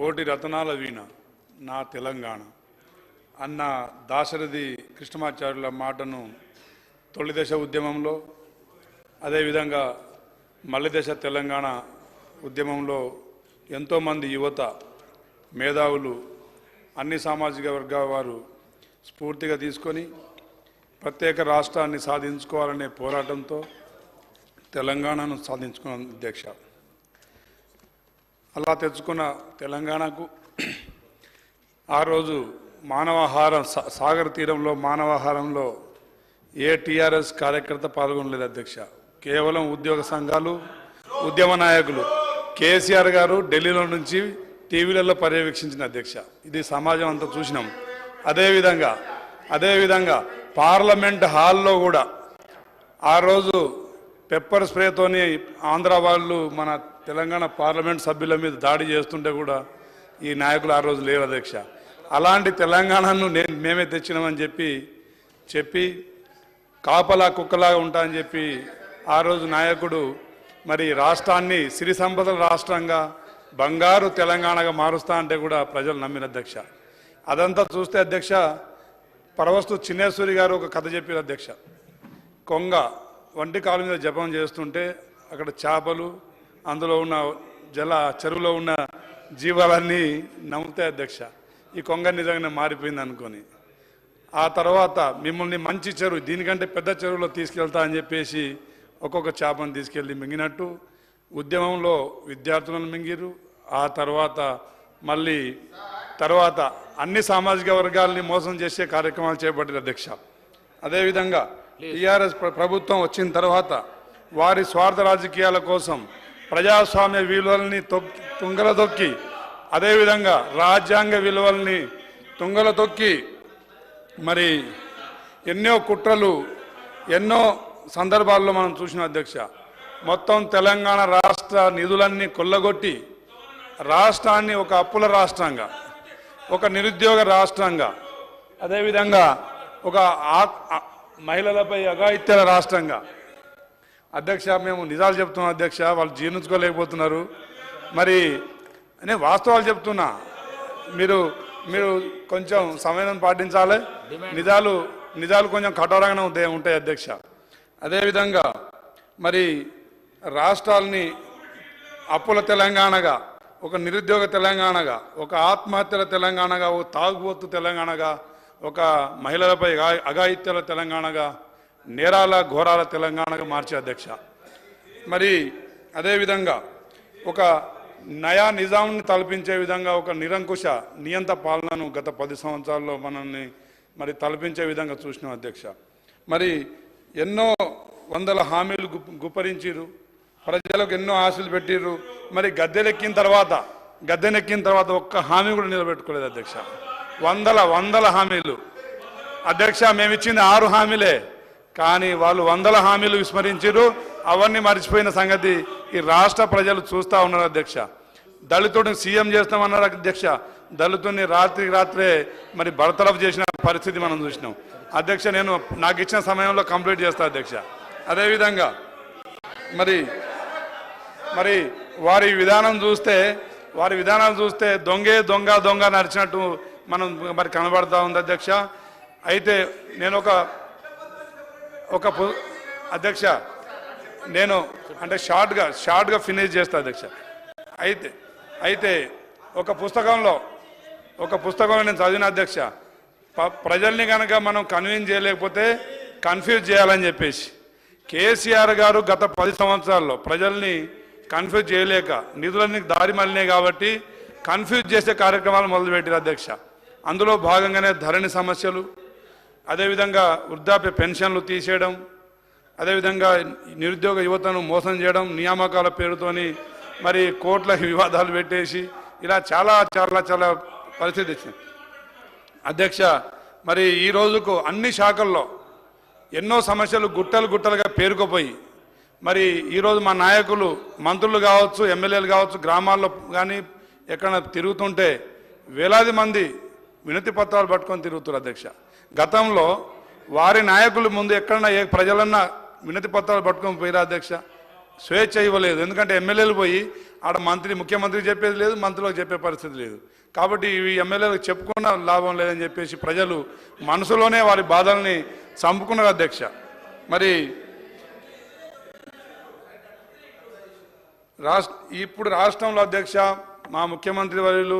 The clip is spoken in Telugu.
కోటి రతనాల వీణ నా తెలంగాణ అన్న దాశరథి కృష్ణమాచార్యుల మాటను తొలి దశ ఉద్యమంలో అదేవిధంగా మల్లి దశ తెలంగాణ ఉద్యమంలో ఎంతోమంది యువత మేధావులు అన్ని సామాజిక వర్గాల వారు స్ఫూర్తిగా తీసుకొని ప్రత్యేక రాష్ట్రాన్ని సాధించుకోవాలనే పోరాటంతో తెలంగాణను సాధించుకున్న అధ్యక్ష. అలా తెచ్చుకున్న తెలంగాణకు ఆ రోజు మానవాహారం సాగర్ తీరంలో మానవాహారంలో ఏ టీఆర్ఎస్ కార్యకర్త పాల్గొనలేదు అధ్యక్ష. కేవలం ఉద్యోగ సంఘాలు, ఉద్యమ నాయకులు. కేసీఆర్ గారు ఢిల్లీలో నుంచి టీవీలలో పర్యవేక్షించిన అధ్యక్ష. ఇది సమాజం అంతా చూసినాం. అదేవిధంగా పార్లమెంట్ హాల్లో కూడా ఆ రోజు పెప్పర్ స్ప్రేతోని ఆంధ్ర వాళ్ళు మన తెలంగాణ పార్లమెంట్ సభ్యుల మీద దాడి చేస్తుంటే కూడా ఈ నాయకులు ఆ రోజు లేరు అధ్యక్ష. అలాంటి తెలంగాణను మేమే తెచ్చినామని చెప్పి కాపలా కుక్కలాగా ఉంటా అని చెప్పి ఆ రోజు నాయకుడు మరి రాష్ట్రాన్ని సిరి సంపదల రాష్ట్రంగా బంగారు తెలంగాణగా మారుస్తా అంటే కూడా ప్రజలు నమ్మిన అధ్యక్ష. అదంతా చూస్తే అధ్యక్ష, పరవస్తు చిన్నేశ్వరి గారు ఒక కథ చెప్పారు అధ్యక్ష. కొంగ వంటి కాలు మీద జపం చేస్తుంటే అక్కడ చేపలు, అందులో ఉన్న చెరువులో ఉన్న జీవాలన్నీ నమ్ముతాయి అధ్యక్ష. ఈ కొంగ నిజంగానే మారిపోయింది అనుకొని ఆ తర్వాత మిమ్మల్ని మంచి చెరువు, దీనికంటే పెద్ద చెరువులో తీసుకెళ్తా అని చెప్పేసి ఒక్కొక్క చేపను తీసుకెళ్ళి మింగినట్టు ఉద్యమంలో విద్యార్థులను మింగిరు. ఆ తర్వాత అన్ని సామాజిక వర్గాలని మోసం చేసే కార్యక్రమాలు చేపట్టారు అధ్యక్ష. అదేవిధంగా టీఆర్ఎస్ ప్రభుత్వం వచ్చిన తర్వాత వారి స్వార్థ రాజకీయాల కోసం ప్రజాస్వామ్య విలువల్ని తుంగల తొక్కి, అదేవిధంగా రాజ్యాంగ విలువల్ని తుంగల తొక్కి మరి ఎన్నో కుట్రలు ఎన్నో సందర్భాల్లో మనం చూసిన అధ్యక్ష. మొత్తం తెలంగాణ రాష్ట్ర నిధులన్నీ కొల్లగొట్టి రాష్ట్రాన్ని ఒక అప్పుల రాష్ట్రంగా, ఒక నిరుద్యోగ రాష్ట్రంగా, అదేవిధంగా ఒక మహిళలపై అఘాయిత్యాల రాష్ట్రంగా అధ్యక్ష మేము నిజాలు చెప్తున్నాం అధ్యక్ష. వాళ్ళు జీర్ణించుకోలేకపోతున్నారు. మరి నేను వాస్తవాలు చెప్తున్నా, మీరు కొంచెం సమయం పాటించాలి. నిజాలు కొంచెం కఠోరంగానే ఉంటాయి అధ్యక్ష. అదేవిధంగా మరి రాష్ట్రాలని అప్పుల తెలంగాణగా, ఒక నిరుద్యోగ తెలంగాణగా, ఒక ఆత్మహత్యల తెలంగాణగా, ఒక తాగుబోతు తెలంగాణగా, ఒక మహిళలపై అఘాయిత్యాల తెలంగాణగా, నేరాల ఘోరాల తెలంగాణగా మార్చే అధ్యక్ష. మరి అదేవిధంగా ఒక నయా నిజాంని తలపించే విధంగా ఒక నిరంకుశ నియంత పాలనను గత 10 సంవత్సరాల్లో మనల్ని మరి తలపించే విధంగా చూసినాం అధ్యక్ష. మరి ఎన్నో వందల హామీలు గుప్పరించిరు, ప్రజలకు ఎన్నో ఆశలు పెట్టిర్రు. మరి గద్దెనెక్కిన తర్వాత ఒక్క హామీ కూడా నిలబెట్టుకోలేదు అధ్యక్ష. వందల హామీలు అధ్యక్ష. మేము ఇచ్చింది 6 హామీలే, కానీ వాళ్ళు 100 హామీలు విస్మరించారు. అవన్నీ మర్చిపోయిన సంగతి ఈ రాష్ట్ర ప్రజలు చూస్తూ ఉన్నారు అధ్యక్ష. దళితుడిని సీఎం చేస్తామన్నారు అధ్యక్ష. దళితుడిని రాత్రే మరి బర్తరఫ్ చేసిన పరిస్థితి మనం చూసినాం అధ్యక్ష. నేను నాకు ఇచ్చిన సమయంలో కంప్లీట్ చేస్తా అధ్యక్ష. అదేవిధంగా మరి వారి విధానాలు చూస్తే దొంగ నడిచినట్టు మనం మరి కనబడతా ఉంది అధ్యక్ష. అయితే నేను ఒక అధ్యక్ష నేను అంటే షార్ట్గా ఫినిష్ చేస్తా అధ్యక్ష. అయితే ఒక పుస్తకంలో నేను చదివిన అధ్యక్ష, ప్రజల్ని కనుక మనం కన్విన్స్ చేయలేకపోతే కన్ఫ్యూజ్ చేయాలని చెప్పేసి కేసీఆర్ గారు గత 10 సంవత్సరాల్లో ప్రజల్ని కన్ఫ్యూజ్ చేయలేక నిధులన్నీ దారి మళ్ళినాయి కాబట్టి కన్ఫ్యూజ్ చేసే కార్యక్రమాలు మొదలుపెట్టారు అధ్యక్ష. అందులో భాగంగానే ధరణి సమస్యలు, అదేవిధంగా వృద్ధాప్య పెన్షన్లు తీసేయడం, అదేవిధంగా నిరుద్యోగ యువతను మోసం చేయడం, నియామకాల పేరుతోని మరి కోట్ల వివాదాలు పెట్టేసి ఇలా చాలా పరిస్థితి వచ్చింది అధ్యక్ష. మరి ఈ రోజుకు అన్ని శాఖల్లో ఎన్నో సమస్యలు గుట్టలుగా పేరుకుపోయి మరి ఈరోజు మా నాయకులు, మంత్రులు కావచ్చు, ఎమ్మెల్యేలు కావచ్చు, గ్రామాల్లో కానీ ఎక్కడ తిరుగుతుంటే వేలాది మంది వినతి పత్రాలు పట్టుకొని తిరుగుతారు అధ్యక్ష. గతంలో వారి నాయకుల ముందు ఎక్కడన్నా ఏ ప్రజలన్నా వినతి పత్రాలు పట్టుకొని పోయిరా అధ్యక్ష? స్వేచ్ఛ ఇవ్వలేదు. ఎందుకంటే ఎమ్మెల్యేలు పోయి ఆడ ముఖ్యమంత్రికి చెప్పేది లేదు, మంత్రులకు చెప్పే పరిస్థితి లేదు. కాబట్టి ఇవి ఎమ్మెల్యేలకు చెప్పుకున్న లాభం లేదని చెప్పేసి ప్రజలు మనసులోనే వారి బాధల్ని చంపుకున్నారు అధ్యక్ష. మరి ఇప్పుడు రాష్ట్రంలో అధ్యక్ష మా ముఖ్యమంత్రి వర్యులు